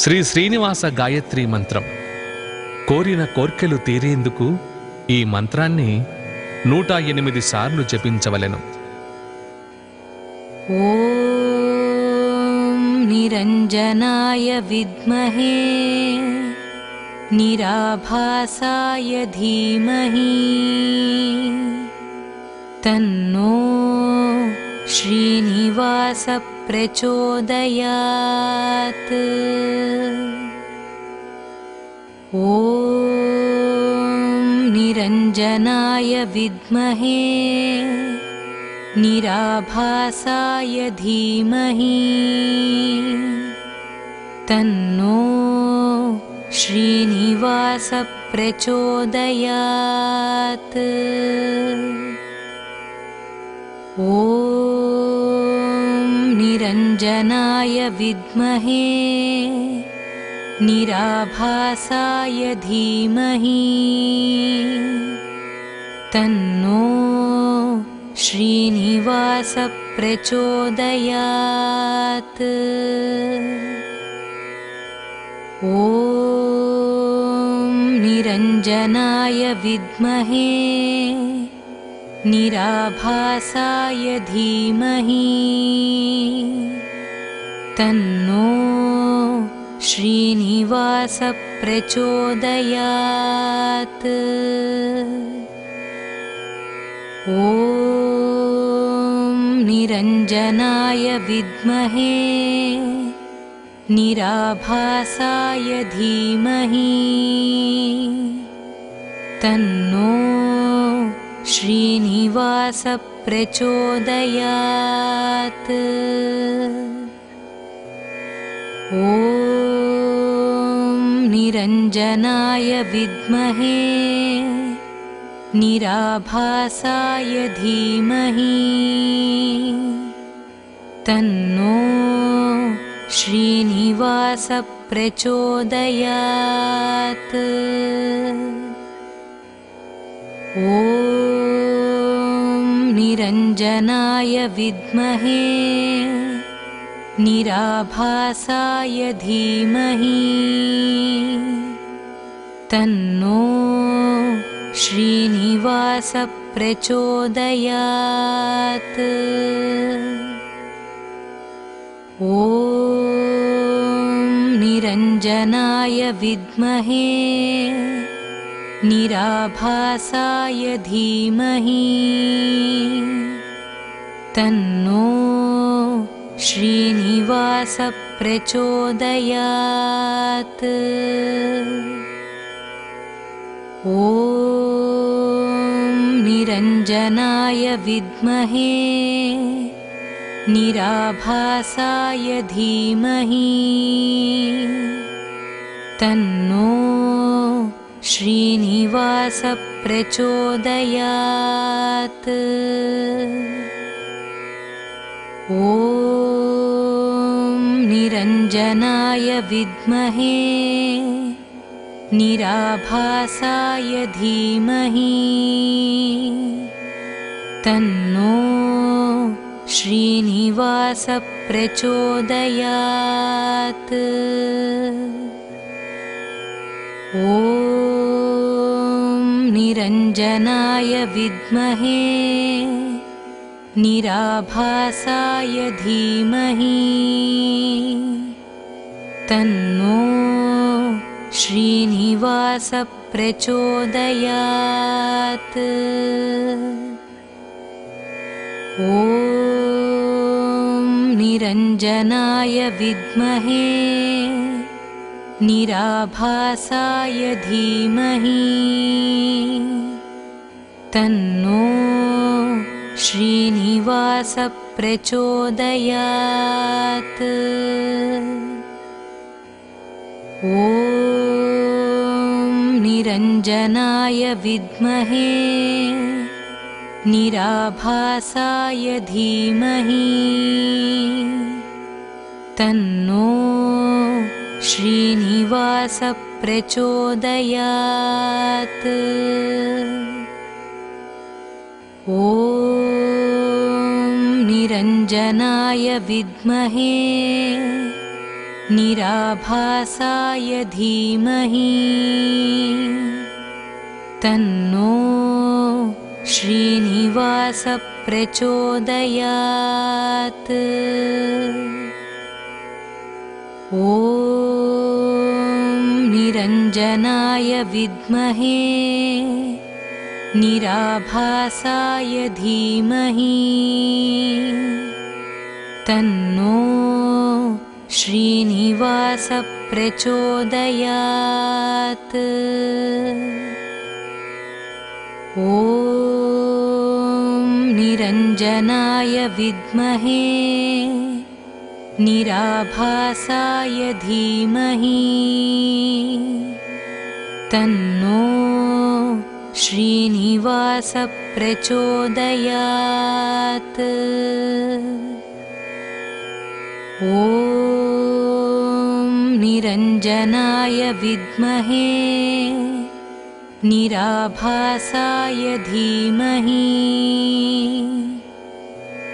శ్రీ శ్రీనివాస గాయత్రి మంత్రం. కోరిన కోర్కెలు తీరేందుకు ఈ మంత్రాన్ని 108 సార్లు జపించవలెను. ఓం నిరంజనాయ విద్మహే నిరాభాసాయ ధీమహి తన్నో శ్రీనివాస ప్రచోదయాత్. ఓం నిరంజనాయ విద్మహే నిరాభాసాయ ధీమహి తన్నో శ్రీనివాస ప్రచోదయాత్. ఓం నిరంజనాయ విద్మహే నిరాభాసాయ ధీమహి తన్నో శ్రీనివాస ప్రచోదయాత్. ఓం నిరంజనాయ విద్మహే నిరాభాసాయ ధీమహి తన్నో శ్రీనివాస ప్రచోదయాత్. ఓం నిరంజనాయ విద్మహే నిరాభాసాయ ధీమహి తన్నో శ్రీనివాస ప్రచోదయాత్. ఓం నిరంజనాయ విద్మహే నిరాభాసాయ ధీమహి తన్నో శ్రీనివాస ప్రచోదయాత్. ఓం నిరంజనాయ విద్మహే నిరాభాసాయ ధీమహి తన్నో శ్రీనివాస ప్రచోదయాత్. ఓం నిరంజనాయ విద్మహే నిరాభాసాయ ధీమహి తన్నో శ్రీనివాస ప్రచోదయాత్. ఓం నిరంజనాయ విద్మహే నిరాభాసాయ ధీమహి తన్నో శ్రీనివాస ప్రచోదయాత్. ఓం నిరంజనాయ విద్మహే నిరాభాసాయ ధీమహి తన్నో శ్రీనివాస ప్రచోదయాత్. ఓం నిరంజనాయ విద్మహే నిరాభాసాయ ధీమహి తన్నో శ్రీనివాస ప్రచోదయాత్. ఓం నిరంజనాయ విద్మహే నిరాభాసాయ ధీమహి తన్నో శ్రీనివాస ప్రచోదయాత్. ఓం నిరంజనాయ విద్మహే నిరాభాసాయ ధీమహి తన్నో శ్రీనివాస ప్రచోదయాత్. ఓం నిరంజనాయ విద్మహే निराभासाय धीमहि तन्नो श्रीनिवास प्रचोदयात्। ॐ निरञ्जनाय विद्महे निराभासाय धीमहि तन्नो श्रीनिवास प्रचोदयात्। ॐ निरञ्जनाय विद्महे निराभासाय धीमहि तन्नो श्रीनिवास प्रचोदयात्। ॐ निरञ्जनाय विद्महे निराभासाय धीमहि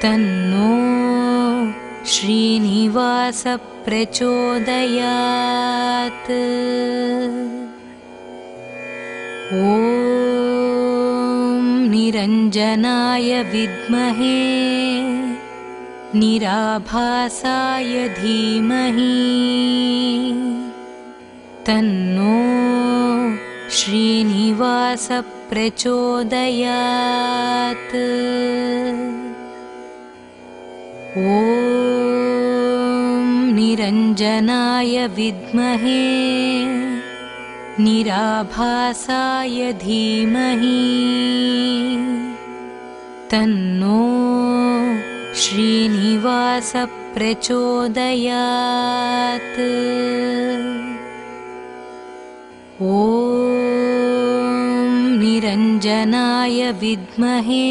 तन्नो श्रीनिवास प्रचोदयात्। ॐ निरञ्जनाय विद्महे निराभासाय धीमहि तन्नो श्रीनिवास प्रचोदयात्। ॐ निरञ्जनाय विद्महे निराभासाय धीमहि तन्नो श्रीनिवास प्रचोदयात्। ॐ निरञ्जनाय विद्महे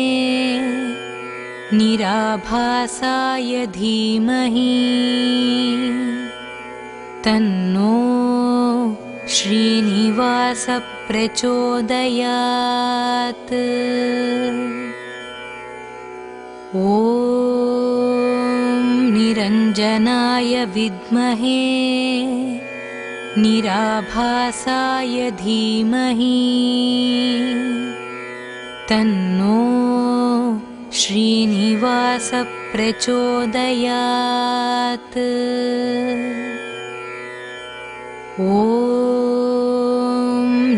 निराभासाय धीमहि तन्नो श्रीनिवास प्रचोदयात्। ॐ निरञ्जनाय विद्महे निराभासाय धीमहि तन्नो श्रीनिवास प्रचोदयात्। ॐ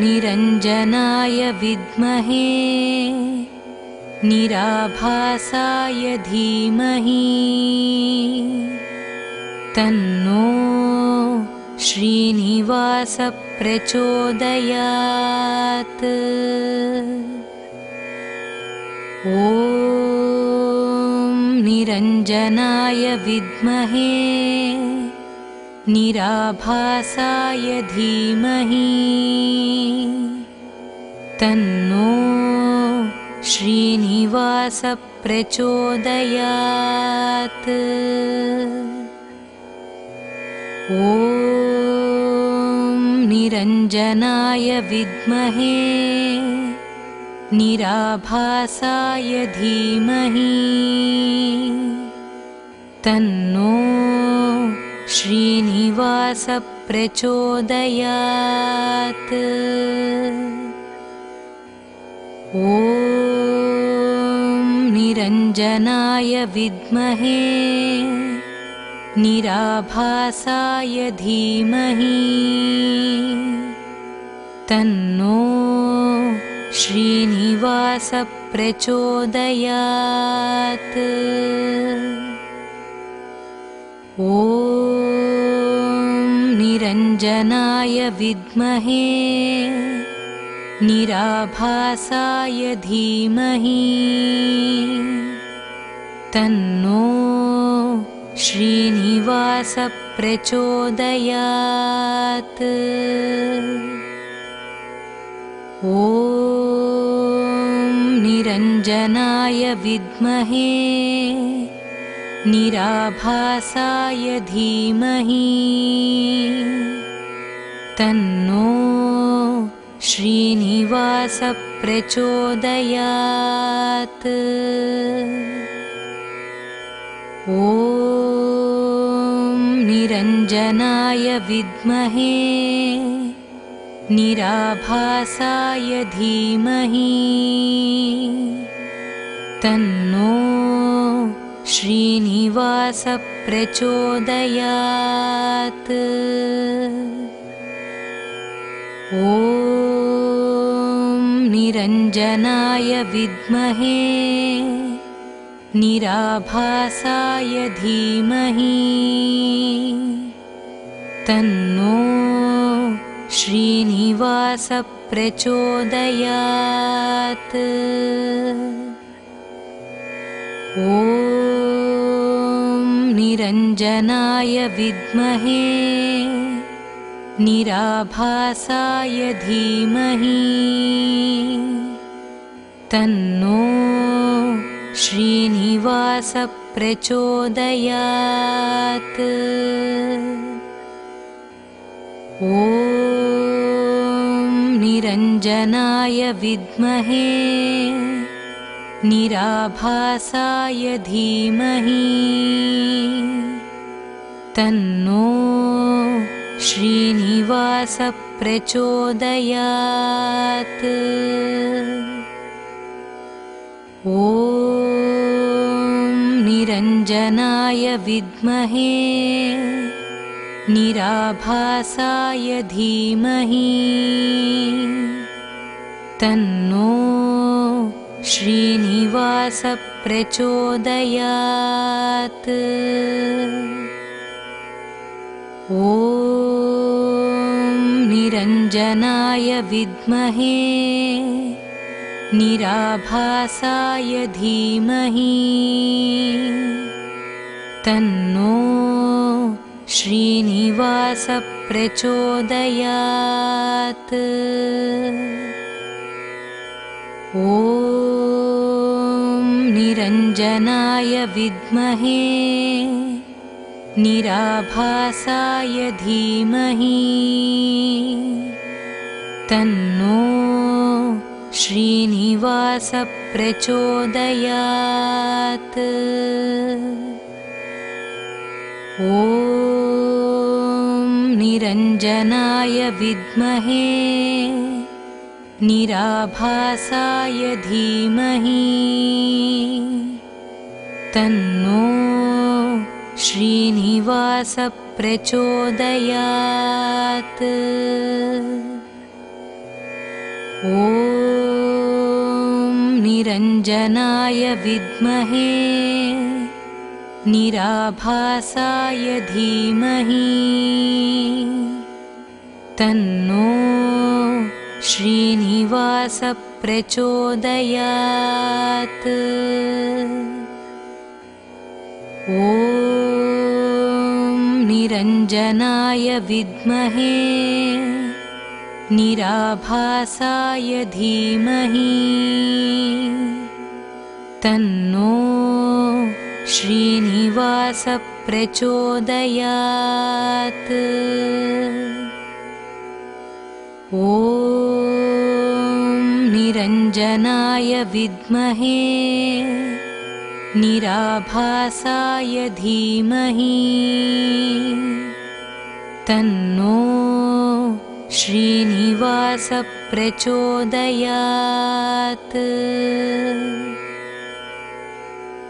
निरञ्जनाय विद्महे निराभासाय धीमहि तन्नो श्रीनिवास प्रचोदयात्। ॐ निरञ्जनाय विद्महे निराभासाय धीमहि तन्नो श्रीनिवास प्रचोदयात्। ॐ निरञ्जनाय विद्महे निराभासाय धीमहि तन्नो श्रीनिवास प्रचोदयात्। ॐ निरञ्जनाय विद्महे निराभासाय धीमहि तन्नो श्रीनिवास प्रचोदयात्। ॐ निरञ्जनाय विद्महे निराभासाय धीमहि तन्नो श्रीनिवास प्रचोदयात्। ॐ निरञ्जनाय विद्महे निराभासाय धीमहि तन्नो श्रीनिवास प्रचोदयात्। ॐ निरञ्जनाय विद्महे निराभासाय धीमहि तन्नो श्रीनिवासः प्रचोदयात्। ॐ निरञ्जनाय विद्महे निराभासाय धीमहि तन्नो श्रीनिवासः प्रचोदयात्। ॐ निरञ्जनाय विद्महे निराभासाय धीमहि तन्नो श्रीनिवासः प्रचोदयात्। ॐ निरञ्जनाय विद्महे निराभासाय धीमहि तन्नो श्रीनिवासः प्रचोदयात्। ॐ निरञ्जनाय विद्महे निराभासाय धीमहि तन्नो श्रीनिवासः प्रचोदयात्। ॐ निरञ्जनाय विद्महे निराभासाय धीमहि तन्नो श्रीनिवासः प्रचोदयात्। ॐ निरञ्जनाय विद्महे निराभासाय धीमहि तन्नो श्रीनिवासः प्रचोदयात्। ॐ निरञ्जनाय विद्महे निराभासाय धीमहि तन्नो श्रीनिवासः प्रचोदयात्। ॐ निरञ्जनाय विद्महे निराभासाय धीमहि तन्नो श्रीनिवासः प्रचोदयात्। ॐ निरञ्जनाय विद्महे निराभासाय धीमहि तन्नो श्रीनिवासः प्रचोदयात्। ॐ निरञ्जनाय विद्महे निराभासाय धीमहि तन्नो श्रीनिवासः प्रचोदयात्।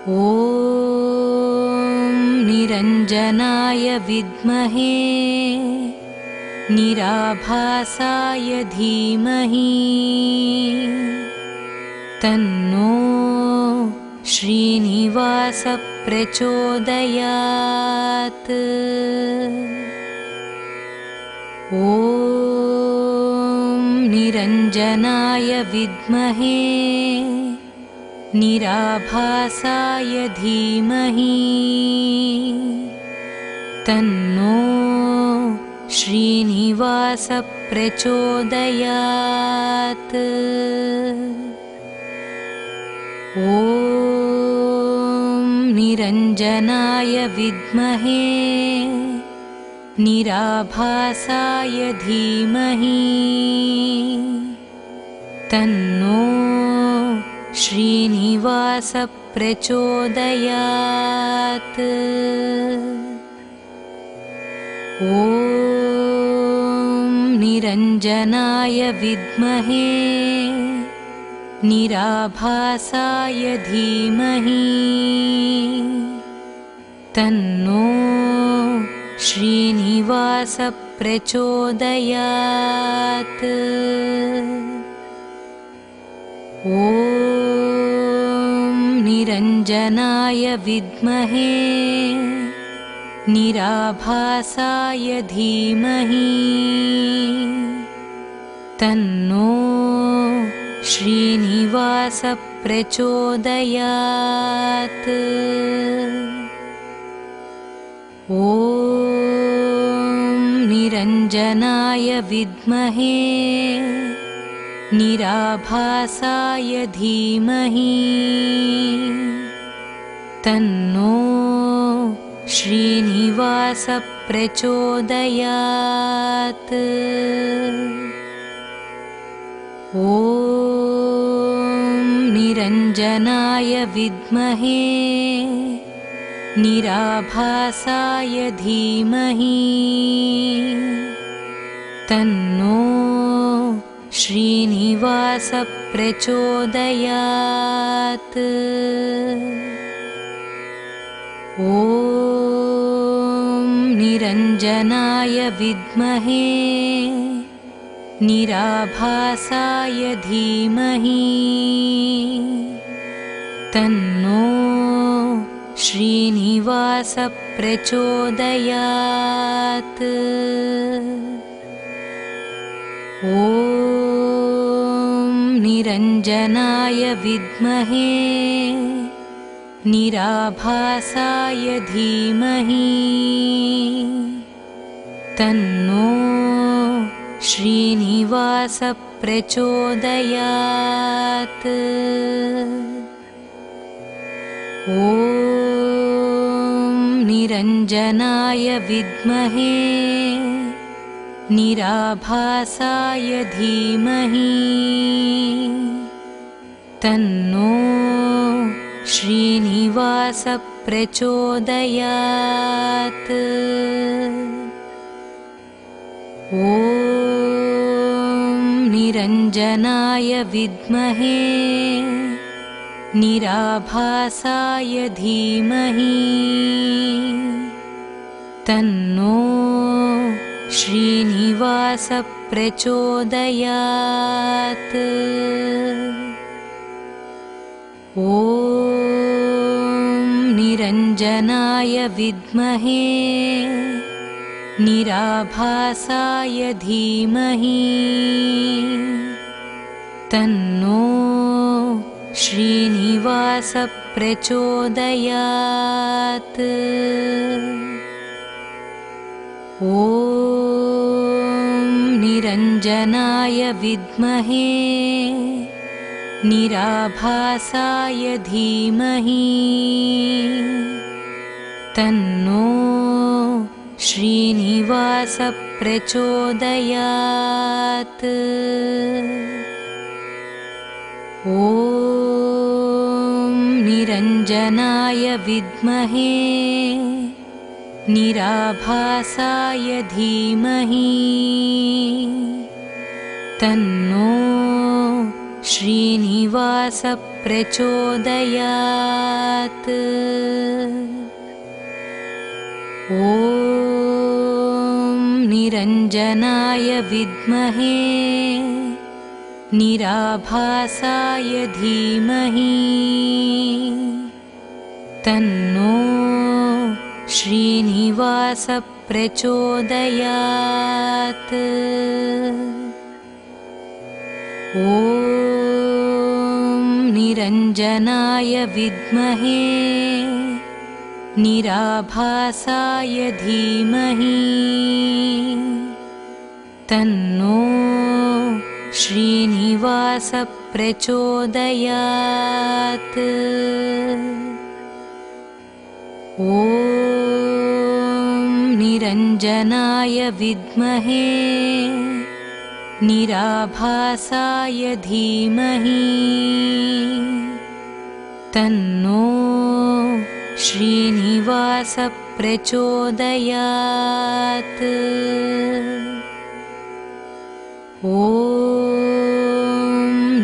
ॐ निरञ्जनाय विद्महे निराभासाय धीमहि तन्नो श्रीनिवासः प्रचोदयात्। ॐ निरञ्जनाय विद्महे निराभासाय धीमहि तन्नो श्रीनिवासः प्रचोदयात्। ॐ निरञ्जनाय विद्महे निराभासाय धीमहि तन्नो श्रीनिवासः प्रचोदयात्। ॐ ॐ निरञ्जनाय विद्महे निराभासाय धीमहि तन्नो श्रीनिवास प्रचोदयात्। ॐ निरञ्जनाय विद्महे निराभासाय धीमहि तन्नो श्रीनिवास प्रचोदयात्। ॐ निरञ्जनाय विद्महे निराभासाय धीमहि तन्नो श्रीनिवास प्रचोदयात्। ॐ निरञ्जनाय विद्महे निराभासाय धीमहि तन्नो श्रीनिवास प्रचोदयात्। ॐ निरञ्जनाय विद्महे निराभासाय धीमहि तन्नो श्रीनिवास प्रचोदयात्। ॐ निरञ्जनाय विद्महे निराभासाय धीमहि तन्नो श्रीनिवास प्रचोदयात्। ॐ निरञ्जनाय विद्महे निराभासाय धीमहि तन्नो श्रीनिवास प्रचोदयात्। ॐ निरञ्जनाय विद्महे निराभासाय धीमहि तन्नो श्रीनिवास प्रचोदयात्। ॐ निरञ्जनाय विद्महे निराभासाय धीमहि तन्नो श्रीनिवास प्रचोदयात्। ॐ निरञ्जनाय विद्महे निराभासाय धीमहि तन्नो श्रीनिवास प्रचोदयात्। ॐ निरञ्जनाय विद्महे निराभासाय धीमहि तन्नो श्रीनिवास प्रचोदयात्। ॐ निरञ्जनाय विद्महे निराभासाय धीमहि तन्नो श्रीनिवास प्रचोदयात्। ॐ निरञ्जनाय विद्महे निराभासाय धीमहि तन्नो श्रीनिवास प्रचोदयात्। ॐ निरञ्जनाय विद्महे निराभासाय धीमहि तन्नो श्रीनिवास प्रचोदयात्। ॐ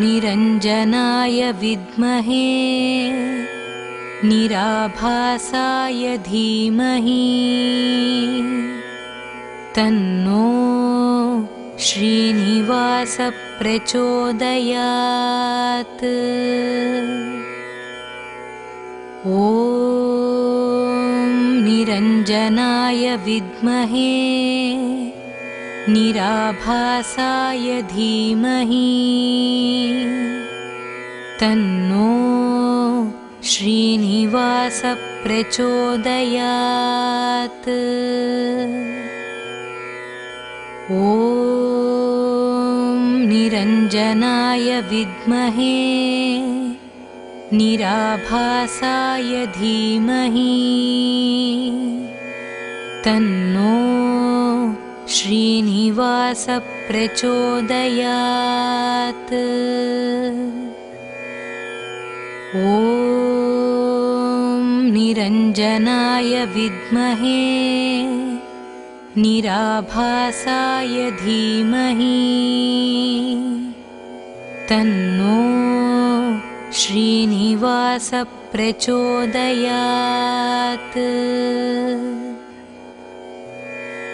निरञ्जनाय विद्महे निराभासाय धीमहि तन्नो श्रीनिवास प्रचोदयात्। ॐ निरञ्जनाय विद्महे निराभासाय धीमहि तन्नो श्रीनिवास प्रचोदयात्। ॐ निरञ्जनाय विद्महे निराभासाय धीमहि तन्नो श्रीनिवास प्रचोदयात्। ॐ निरञ्जनाय विद्महे निराभासाय धीमहि तन्नो श्रीनिवास प्रचोदयात्।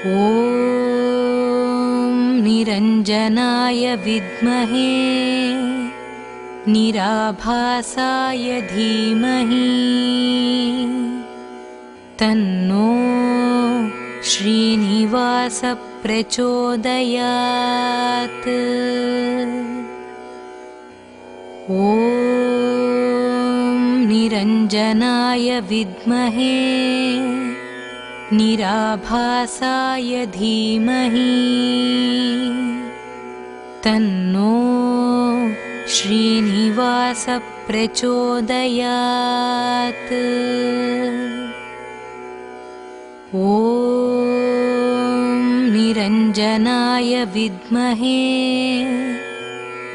ॐ निरञ्जनाय विद्महे निराभासाय धीमहि तन्नो श्रीनिवास प्रचोदयात्। ॐ निरञ्जनाय विद्महे निराभासाय धीमहि तन्नो श्रीनिवास प्रचोदयात्। ॐ निरञ्जनाय विद्महे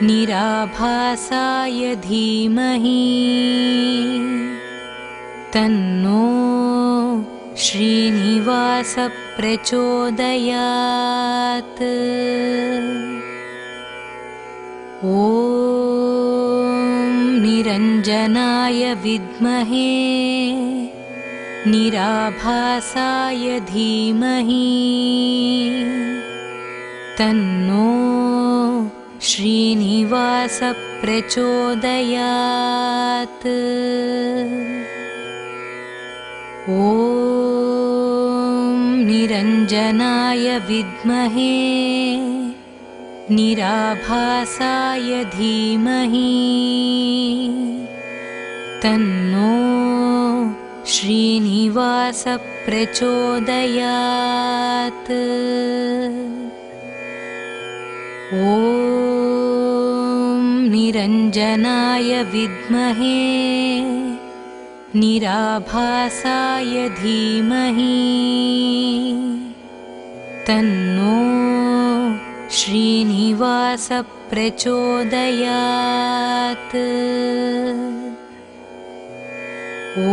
निराभासाय धीमहि तन्नो श्रीनिवास प्रचोदयात्। ॐ निरञ्जनाय विद्महे निराभासाय धीमहि तन्नो श्रीनिवास प्रचोदयात्। ॐ निरञ्जनाय विद्महे निराभासाय धीमहि तन्नो श्रीनिवास प्रचोदयात्। ॐ निरञ्जनाय विद्महे निराभासाय धीमहि तन्नो श्रीनिवास प्रचोदयात्। ॐ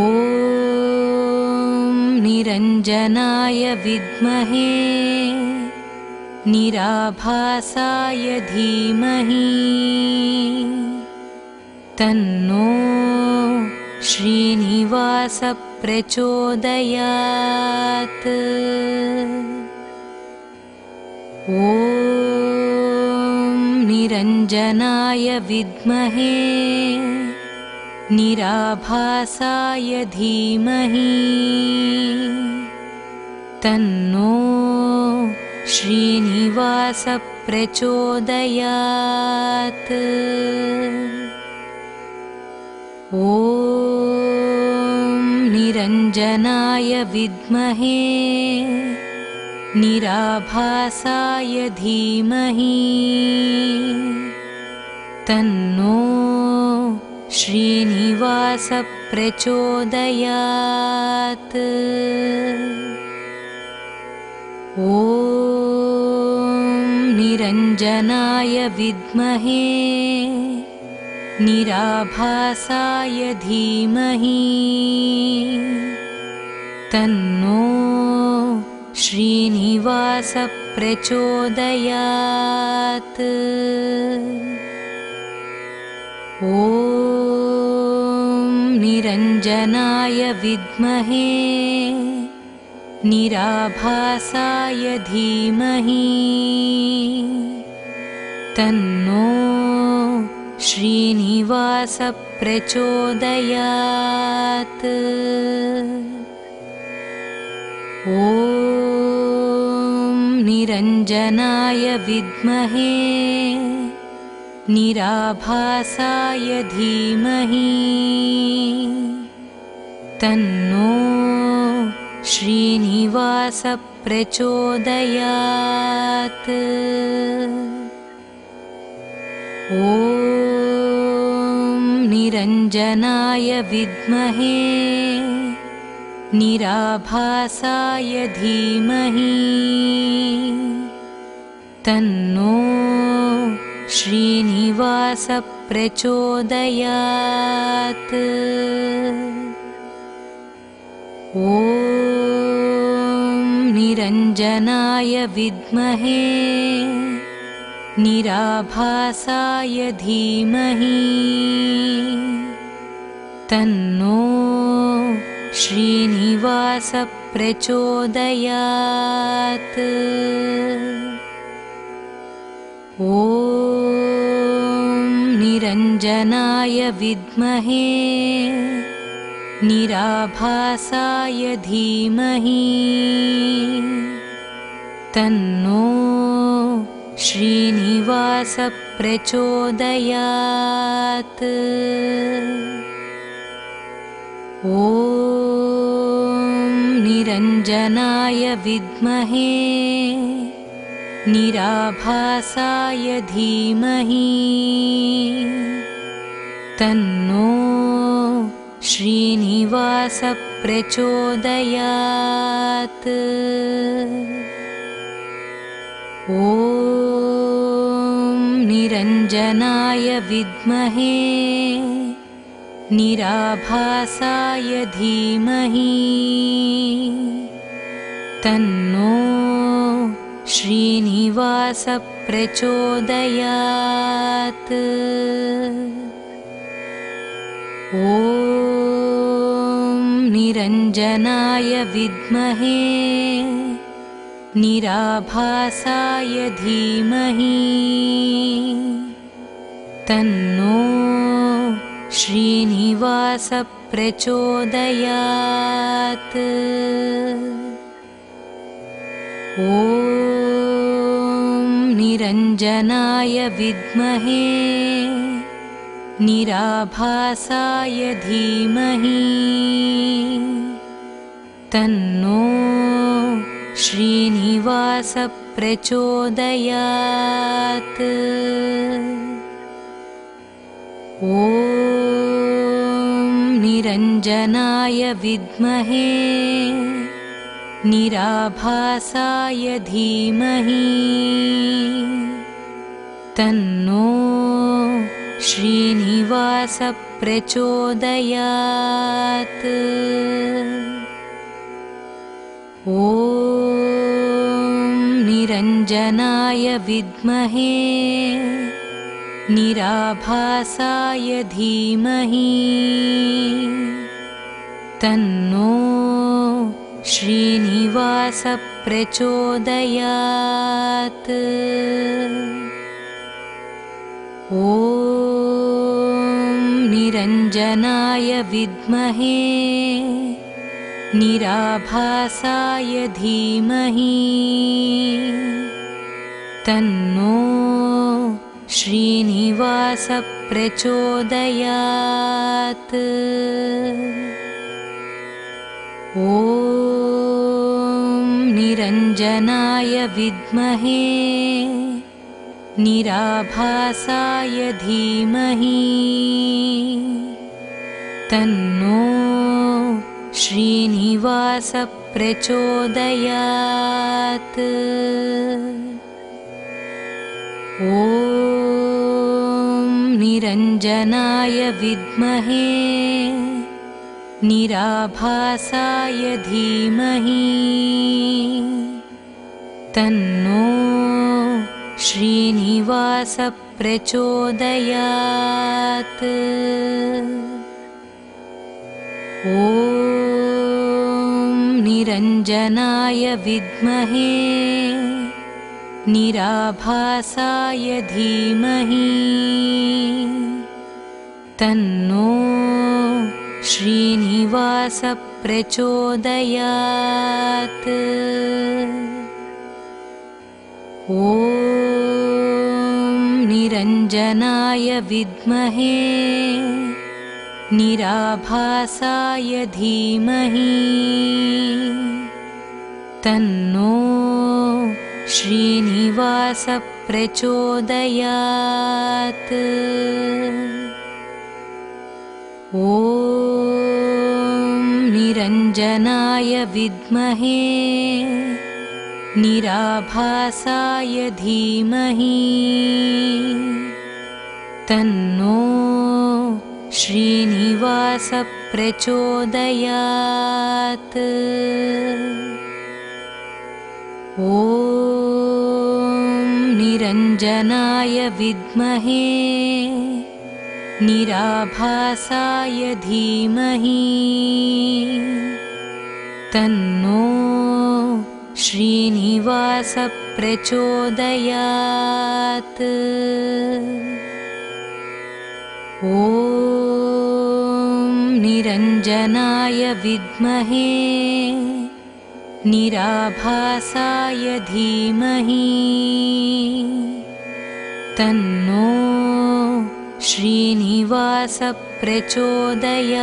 निरञ्जनाय विद्महे निराभासाय धीमहि तन्नो श्रीनिवास प्रचोदयात्। ॐ निरञ्जनाय विद्महे निराभासाय धीमहि तन्नो श्रीनिवास प्रचोदयात्। ॐ निरञ्जनाय विद्महे निराभासाय धीमहि तन्नो श्रीनिवास प्रचोदयात्। ॐ निरञ्जनाय विद्महे निराभासाय धीमहि तन्नो श्रीनिवास प्रचोदयात्। ॐ निरञ्जनाय विद्महे निराभासाय धीमहि तन्नो श्रीनिवास प्रचोदयात्। ॐ निरञ्जनाय विद्महे निराभासाय धीमहि तन्नो श्रीनिवास प्रचोदयात्। ॐ निरञ्जनाय विद्महे निराभासाय धीमहि तन्नो श्रीनिवास प्रचोदयात्। ॐ निरञ्जनाय विद्महे निराभासाय धीमहि तन्नो श्रीनिवास प्रचोदयात्। ॐ निरञ्जनाय विद्महे निराभासाय धीमहि तन्नो श्रीनिवास प्रचोदयात्। ॐ निरञ्जनाय विद्महे निराभासाय धीमहि तन्नो श्रीनिवास प्रचोदयात्। ॐ निरञ्जनाय विद्महे निराभासाय धीमहि तन्नो श्रीनिवास प्रचोदयात्। ॐ निरञ्जनाय विद्महे निराभासाय धीमहि तन्नो श्रीनिवास प्रचोदयात्। ॐ निरञ्जनाय विद्महे निराभासाय धीमहि तन्नो श्रीनिवास प्रचोदयात्। ॐ निरञ्जनाय विद्महे निराभासाय धीमहि तन्नो श्रीनिवास प्रचोदयात्। ॐ निरञ्जनाय विद्महे निराभासाय धीमहि तन्नो श्रीनिवास प्रचोदयात्। ॐ निरञ्जनाय विद्महे निराभासाय धीमहि तन्नो श्रीनिवास प्रचोदयात्। ॐ निरञ्जनाय विद्महे निराभासाय धीमहि तन्नो श्रीनिवास प्रचोदयात्। ॐ निरञ्जनाय विद्महे निराभासाय धीमहि तन्नो श्रीनिवास प्रचोदयात्। ॐ निरञ्जनाय विद्महे निराभासाय धीमहि तन्नो श्रीनिवास प्रचोदयात्। ॐ निरञ्जनाय विद्महे निराभासाय धीमहि तन्नो श्रीनिवास प्रचोदयात्। ॐ निरञ्जनाय विद्महे निराभासाय धीमहि तन्नो श्रीनिवास प्रचोदयात्। ॐ निरञ्जनाय विद्महे निराभासाय धीमहि तन्नो श्रीनिवास प्रचोदयात्। ॐ निरञ्जनाय विद्महे निराभासाय धीमहि तन्नो श्रीनिवास प्रचोदयात्।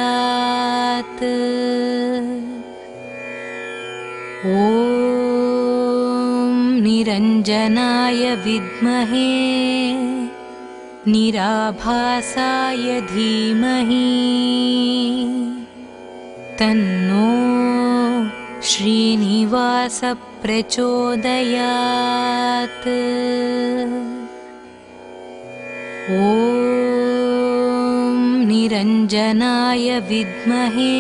ॐ निरञ्जनाय विद्महे निराभासाय धीमहि तन्नो श्रीनिवास प्रचोदयात्। ॐ निरञ्जनाय विद्महे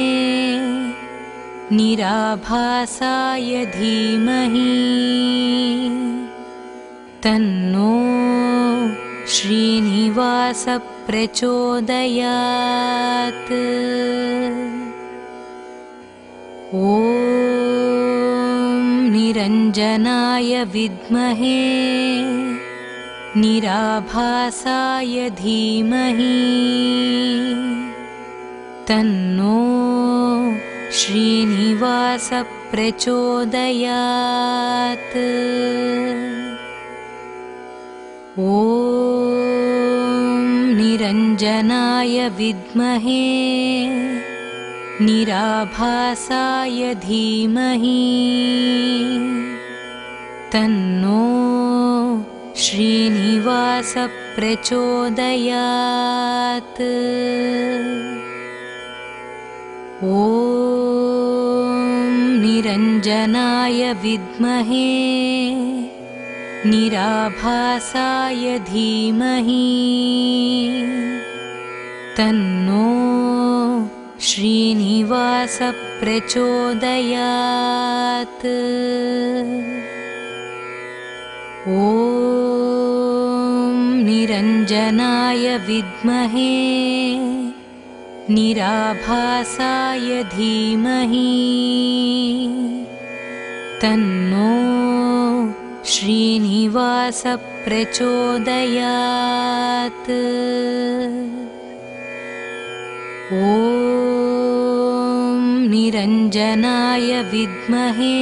निराभासाय धीमहि तन्नो श्रीनिवास प्रचोदयात्। ॐ निरञ्जनाय विद्महे निराभासाय धीमहि तन्नो श्रीनिवास प्रचोदयात्। ॐ निरञ्जनाय विद्महे निराभासाय धीमहि तन्नो श्रीनिवास प्रचोदयात्। ॐ निरञ्जनाय विद्महे निराभासाय धीमहि तन्नो श्रीनिवास प्रचोदयात्। ॐ निरञ्जनाय विद्महे निराभासाय धीमहि तन्नो श्रीनिवास प्रचोदयात्। ॐ निरञ्जनाय विद्महे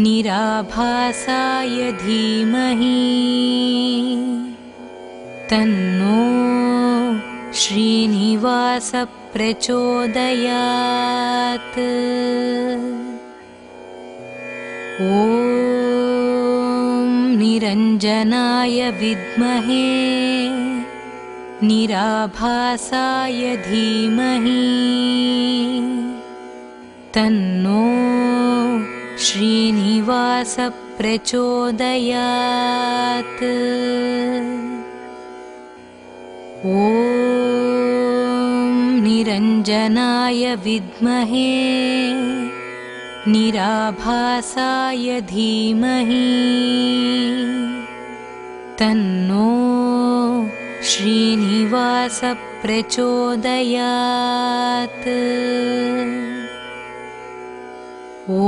निराभासाय धीमहि तन्नो श्रीनिवास प्रचोदयात्। ॐ निरञ्जनाय विद्महे निराभासाय धीमहि तन्नो श्रीनिवास प्रचोदयात्। ॐ निरञ्जनाय विद्महे निराभासाय धीमहि तन्नो श्रीनिवास प्रचोदयात्। ॐ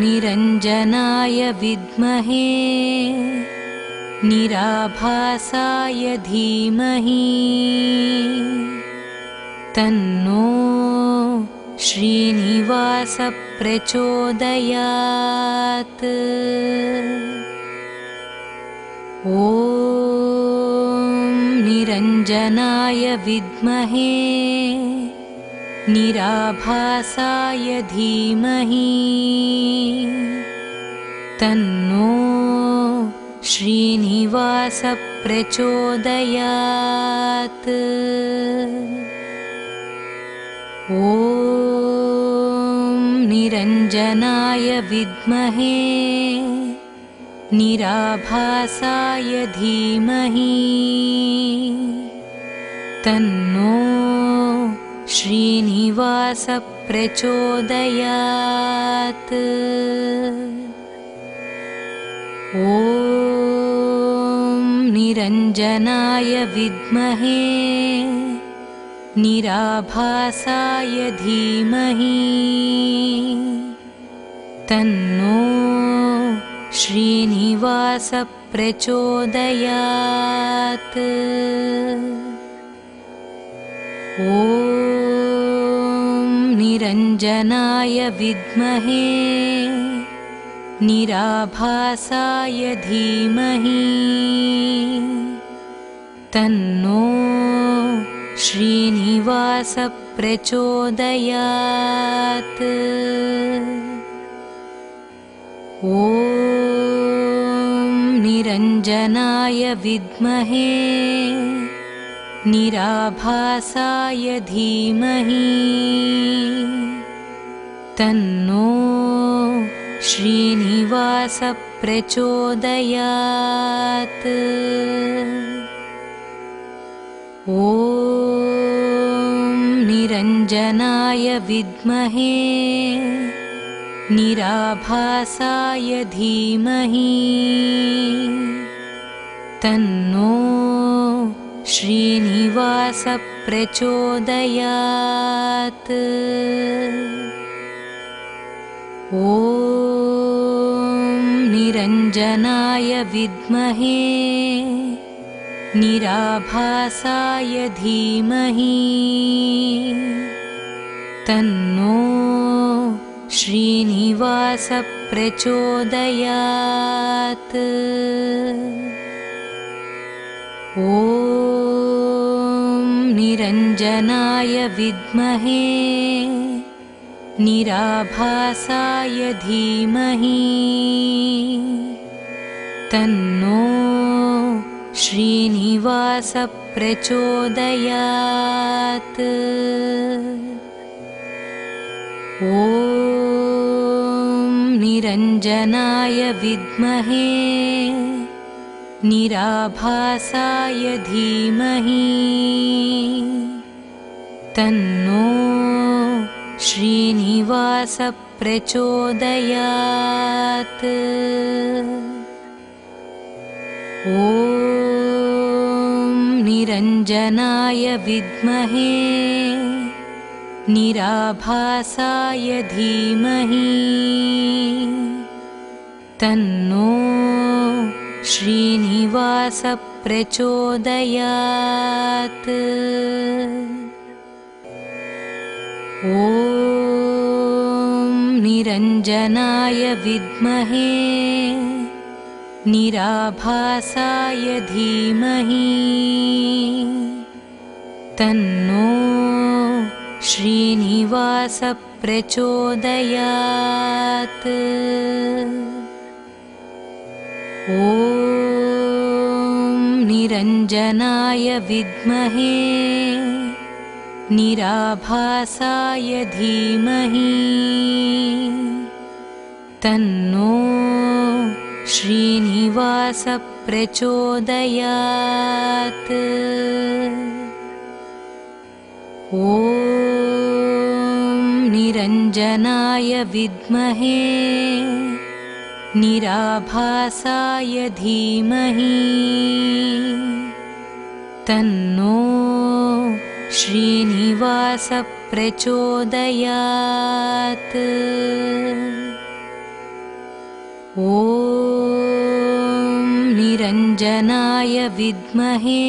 निरञ्जनाय विद्महे निराभासाय धीमहि तन्नो श्रीनिवास प्रचोदयात्। ॐ निरञ्जनाय विद्महे निराभासाय धीमहि तन्नो श्रीनिवास प्रचोदयात्। ॐ निरञ्जनाय विद्महे निराभासाय धीमहि तन्नो श्रीनिवास प्रचोदयात्। ॐ निरञ्जनाय विद्महे निराभासाय धीमहि तन्नो श्रीनिवास प्रचोदयात्। ॐ निरञ्जनाय विद्महे निराभासाय धीमहि तन्नो श्रीनिवास प्रचोदयात्। ॐ निरञ्जनाय विद्महे निराभासाय धीमहि तन्नो श्रीनिवास प्रचोदयात्। ॐ निरञ्जनाय विद्महे निराभासाय धीमहि तन्नो श्रीनिवास प्रचोदयात्। ॐ निरञ्जनाय विद्महे निराभासाय धीमहि तन्नो श्रीनिवास प्रचोदयात्। ॐ निरञ्जनाय विद्महे निराभासाय धीमहि तन्नो श्रीनिवास प्रचोदयात्। ॐ निरञ्जनाय विद्महे निराभासाय धीमहि तन्नो श्रीनिवास प्रचोदयात्। ॐ निरञ्जनाय विद्महे निराभासाय धीमहि तन्नो श्रीनिवास प्रचोदयात्। ॐ निरञ्जनाय विद्महे निराभासाय धीमहि तन्नो श्रीनिवास प्रचोदयात्। ॐ निरञ्जनाय विद्महे निराभासाय धीमहि तन्नो श्रीनिवास प्रचोदयात्। ॐ ॐ निरञ्जनाय विद्महे निराभासाय धीमहि तन्नो श्रीनिवास प्रचोदयात्। ॐ निरञ्जनाय विद्महे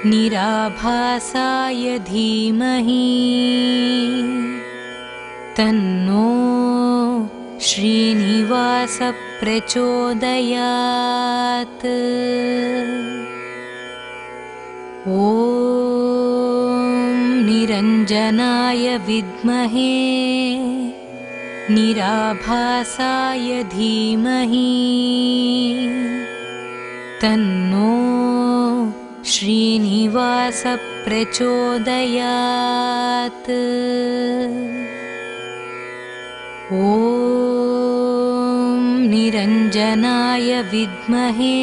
निराभासाय धीमहि तन्नो श्रीनिवास प्रचोदयात्। ॐ निरञ्जनाय विद्महे निराभासाय धीमहि तन्नो श्रीनिवास प्रचोदयात्। ॐ निरञ्जनाय विद्महे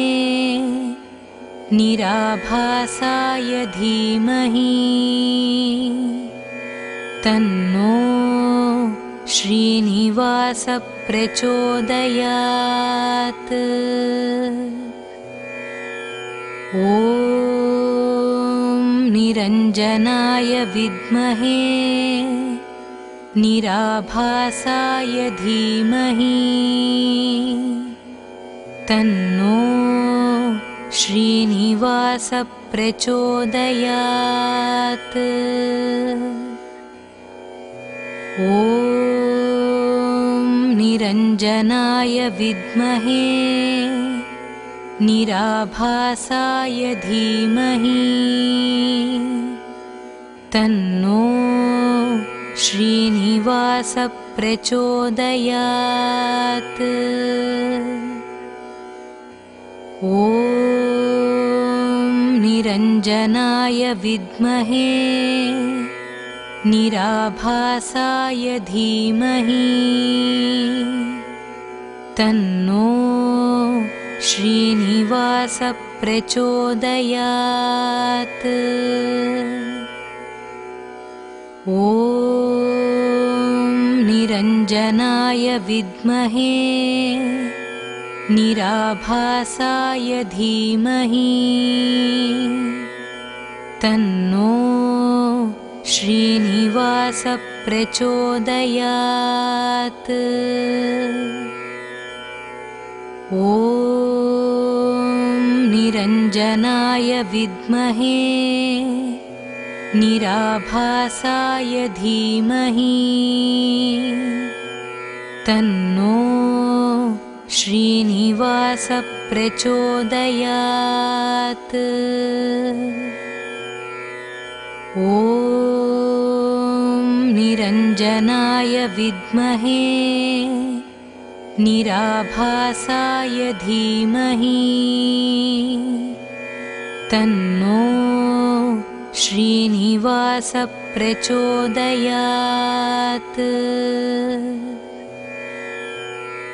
निराभासाय धीमहि तन्नो श्रीनिवास प्रचोदयात्। ॐ निरञ्जनाय विद्महे निराभासाय धीमहि तन्नो श्रीनिवास प्रचोदयात्। ॐ निरञ्जनाय विद्महे निराभासाय धीमहि तन्नो श्रीनिवास प्रचोदयात्। ॐ निरञ्जनाय विद्महे निराभासाय धीमहि तन्नो श्रीनिवास प्रचोदयात्। ॐ निरञ्जनाय विद्महे निराभासाय धीमहि तन्नो श्रीनिवास प्रचोदयात्। ॐ निरञ्जनाय विद्महे निराभासाय धीमहि तन्नो श्रीनिवास प्रचोदयात्। ॐ निरञ्जनाय विद्महे निराभासाय धीमहि तन्नो श्रीनिवास प्रचोदयात्।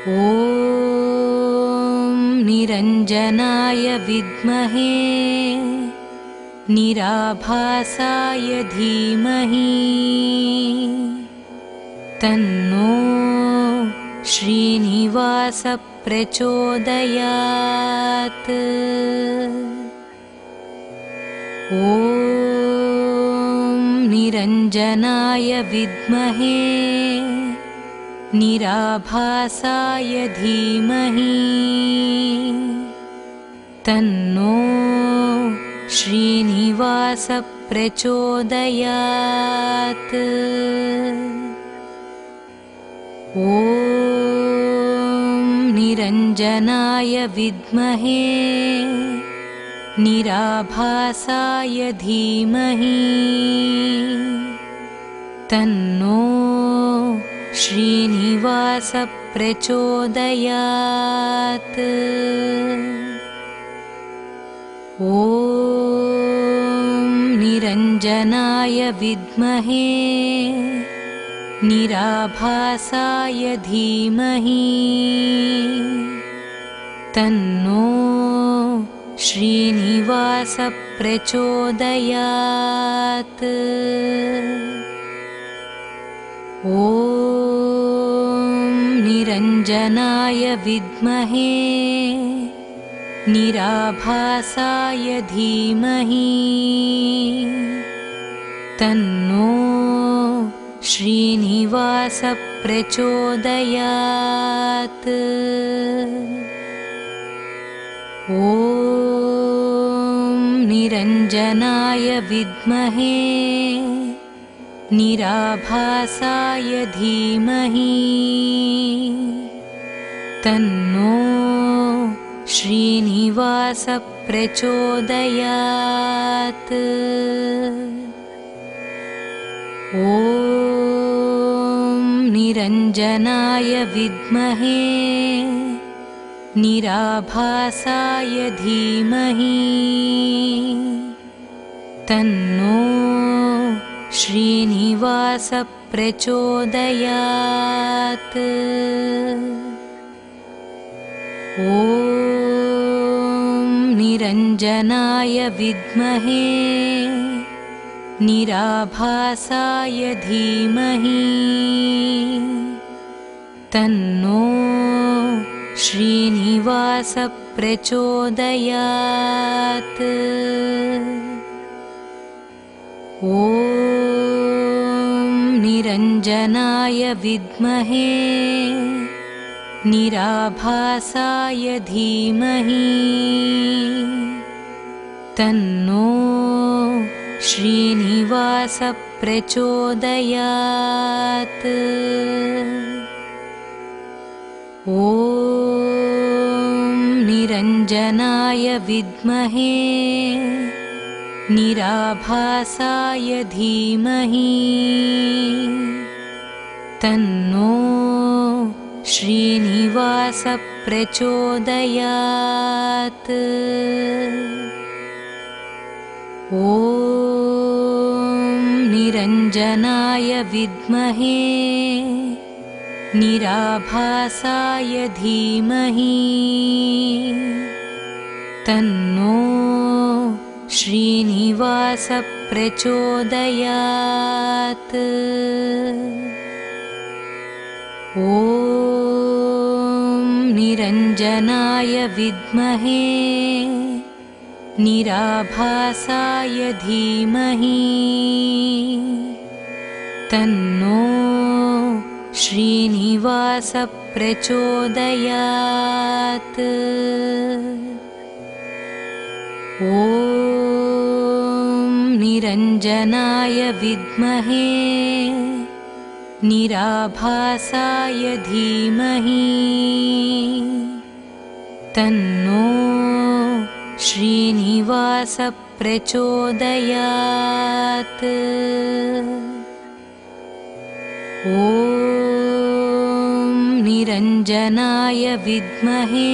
ॐ निरञ्जनाय विद्महे निराभासाय धीमहि तन्नो श्रीनिवास प्रचोदयात्। ॐ निरञ्जनाय विद्महे निराभासाय धीमहि तन्नो श्रीनिवास प्रचोदयात्। ॐ निरञ्जनाय विद्महे निराभासाय धीमहि तन्नो श्रीनिवास प्रचोदयात्। ॐ निरञ्जनाय विद्महे निराभासाय धीमहि तन्नो श्रीनिवास प्रचोदयात्। ॐ निरञ्जनाय विद्महे निराभासाय धीमहि तन्नो श्रीनिवास प्रचोदयात्। ॐ निरञ्जनाय विद्महे निराभासाय धीमहि तन्नो श्रीनिवास प्रचोदयात्। ॐ निरञ्जनाय विद्महे निराभासाय धीमहि तन्नो श्रीनिवास प्रचोदयात्। ॐ निरञ्जनाय विद्महे निराभासाय धीमहि तन्नो श्रीनिवास प्रचोदयात्। ॐ निरञ्जनाय विद्महे निराभासाय धीमहि तन्नो श्रीनिवास प्रचोदयात्। ॐ निरञ्जनाय विद्महे निराभासाय धीमहि तन्नो श्रीनिवास प्रचोदयात्। ॐ निरञ्जनाय विद्महे निराभासाय धीमहि तन्नो श्रीनिवास प्रचोदयात्। ॐ निरञ्जनाय विद्महे निराभासाय धीमहि तन्नो श्रीनिवास प्रचोदयात्। ॐ निरञ्जनाय विद्महे निराभासाय धीमहि तन्नो श्रीनिवास प्रचोदयात्। ॐ निरञ्जनाय विद्महे निराभासाय धीमहि तन्नो श्रीनिवास प्रचोदयात्। ॐ निरञ्जनाय विद्महे निराभासाय धीमहि तन्नो श्रीनिवास प्रचोदयात्। ॐ निरञ्जनाय विद्महे निराभासाय धीमहि तन्नो श्रीनिवास प्रचोदयात्। ॐ निरञ्जनाय विद्महे निराभासाय धीमहि तन्नो श्रीनिवास प्रचोदयात्। ॐ निरञ्जनाय विद्महे निराभासाय धीमहि तन्नो श्रीनिवास प्रचोदयात्। ॐ निरञ्जनाय विद्महे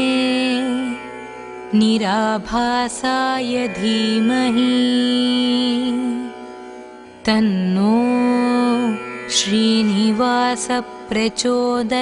निराभासाय धीमहि तन्नो श्रीनिवास प्रचोदयात्।